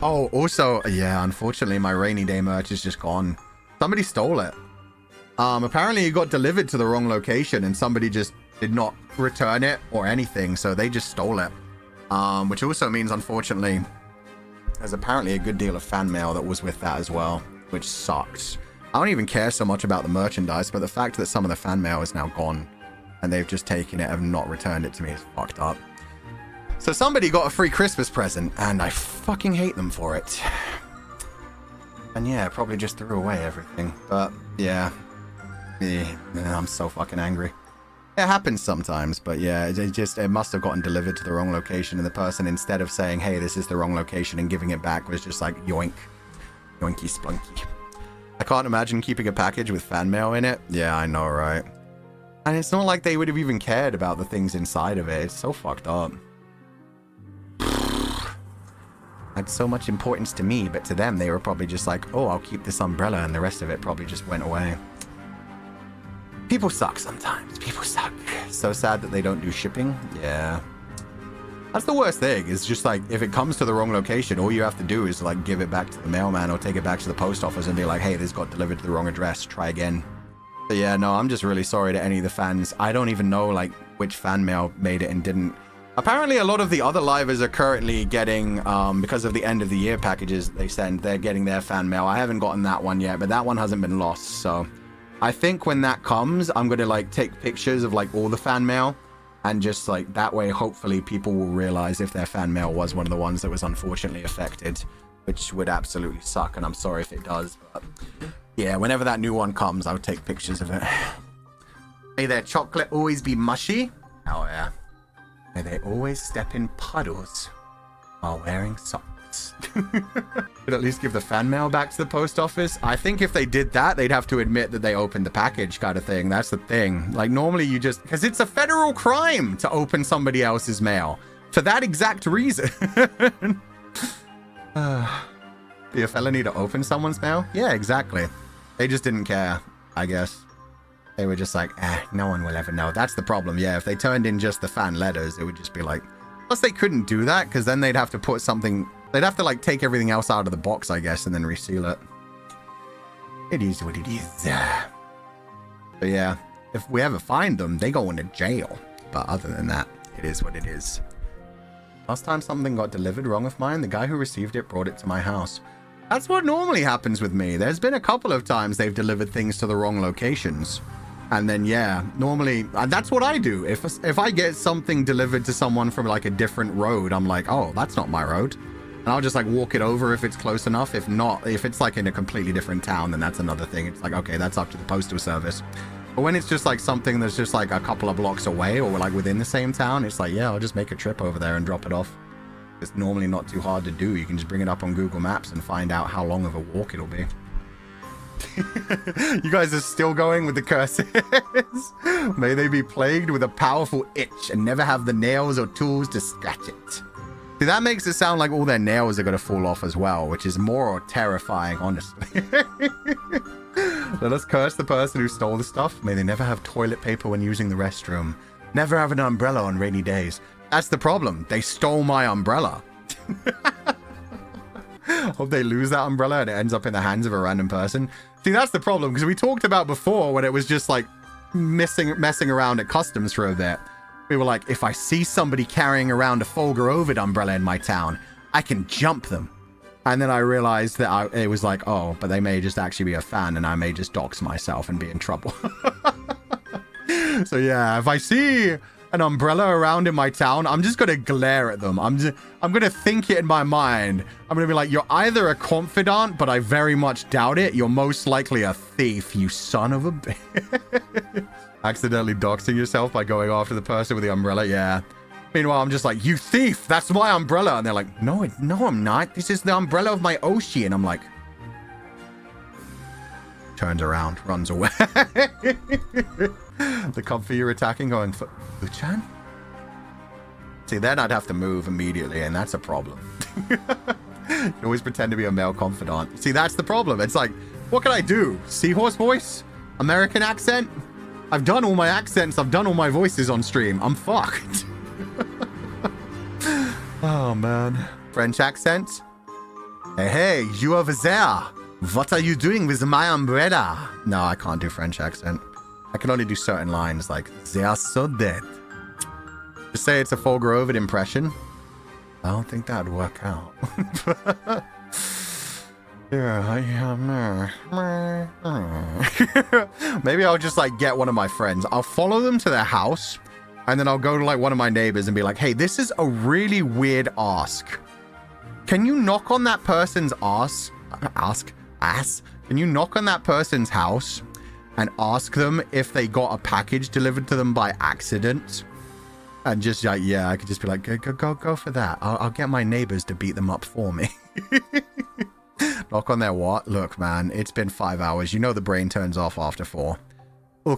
Oh, also, yeah, unfortunately, my rainy day merch is just gone. Somebody stole it. Apparently it got delivered to the wrong location and somebody just did not return it or anything, so they just stole it. Which also means, unfortunately, there's apparently a good deal of fan mail that was with that as well, which sucks. I don't even care so much about the merchandise, but the fact that some of the fan mail is now gone and they've just taken it and not returned it to me is fucked up. So somebody got a free Christmas present, and I fucking hate them for it. And yeah, probably just threw away everything, but yeah. I'm so fucking angry. It happens sometimes, but yeah, it must have gotten delivered to the wrong location, and the person, instead of saying, hey, this is the wrong location, and giving it back, was just like, yoink. Yoinky splunky. I can't imagine keeping a package with fan mail in it. Yeah, I know, right? And it's not like they would have even cared about the things inside of it. It's so fucked up. Had so much importance to me, but to them, they were probably just like, oh, I'll keep this umbrella, and the rest of it probably just went away. People suck sometimes. People suck. So sad that they don't do shipping. Yeah. That's the worst thing. It's just like, if it comes to the wrong location, all you have to do is like give it back to the mailman or take it back to the post office and be like, hey, this got delivered to the wrong address. Try again. But yeah, no, I'm just really sorry to any of the fans. I don't even know like which fan mail made it and didn't. Apparently a lot of the other livers are currently getting, because of the end of the year packages they send, they're getting their fan mail. I haven't gotten that one yet, but that one hasn't been lost, so I think when that comes, I'm going to like take pictures of like all the fan mail, and just like that way, hopefully people will realize if their fan mail was one of the ones that was unfortunately affected, which would absolutely suck. And I'm sorry if it does, but yeah, whenever that new one comes, I'll take pictures of it. May their chocolate always be mushy. Oh yeah. May they always step in puddles while wearing socks. Could at least give the fan mail back to the post office. I think if they did that, they'd have to admit that they opened the package, kind of thing. That's the thing. Like normally you just, because it's a federal crime to open somebody else's mail for that exact reason. Be a felony to open someone's mail? Yeah, exactly. They just didn't care, I guess. They were just like, no one will ever know. That's the problem. Yeah, if they turned in just the fan letters, it would just be like, plus they couldn't do that because then they'd have to put something. They'd have to like take everything else out of the box, I guess, and then reseal it. It is what it is. But yeah, if we ever find them, they go into jail. But other than that, it is what it is. Last time something got delivered wrong of mine, the guy who received it brought it to my house. That's what normally happens with me. There's been a couple of times they've delivered things to the wrong locations. And then, yeah, normally, that's what I do. If I get something delivered to someone from like a different road, I'm like, oh, that's not my road. And I'll just like walk it over if it's close enough. If not, if it's like in a completely different town, then that's another thing. It's like, okay, that's up to the postal service. But when it's just like something that's just like a couple of blocks away or like within the same town, it's like, yeah, I'll just make a trip over there and drop it off. It's normally not too hard to do. You can just bring it up on Google Maps and find out how long of a walk it'll be. You guys are still going with the curses. May they be plagued with a powerful itch and never have the nails or tools to scratch it. See, that makes it sound like all their nails are going to fall off as well, which is more terrifying, honestly. Let us curse the person who stole the stuff. May they never have toilet paper when using the restroom. Never have an umbrella on rainy days. That's the problem. They stole my umbrella. Hope they lose that umbrella and it ends up in the hands of a random person. See, that's the problem, because we talked about before when it was just like messing around at customs for a bit. We were like, if I see somebody carrying around a Fulgur Ovid umbrella in my town, I can jump them. And then I realized that it was like, oh, but they may just actually be a fan and I may just dox myself and be in trouble. So yeah, if I see an umbrella around in my town, I'm just going to glare at them. I'm going to think it in my mind. I'm going to be like, you're either a confidant, but I very much doubt it. You're most likely a thief, you son of a bitch. Accidentally doxing yourself by going after the person with the umbrella. Yeah. Meanwhile, I'm just like, you thief, that's my umbrella. And they're like, no, I'm not. This is the umbrella of my Oshi. And I'm like, turns around, runs away. The comfy you're attacking going for Uchan? See, then I'd have to move immediately, and that's a problem. You can always pretend to be a male confidant. See, that's the problem. It's like, what can I do? Seahorse voice? American accent? I've done all my accents. I've done all my voices on stream. I'm fucked. Oh, man. French accent? Hey, you over there. What are you doing with my umbrella? No, I can't do French accent. I can only do certain lines like, they are so dead. Just say it's a Fulgur Ovid impression. I don't think that'd work out. Maybe I'll just like get one of my friends. I'll follow them to their house and then I'll go to like one of my neighbors and be like, hey, this is a really weird ask. Can you knock on that person's ass? Can you knock on that person's house and ask them if they got a package delivered to them by accident? And just like, yeah, I could just be like, go for that. I'll get my neighbors to beat them up for me. Knock on their what? Look, man, it's been 5 hours. You know the brain turns off after 4. Oh,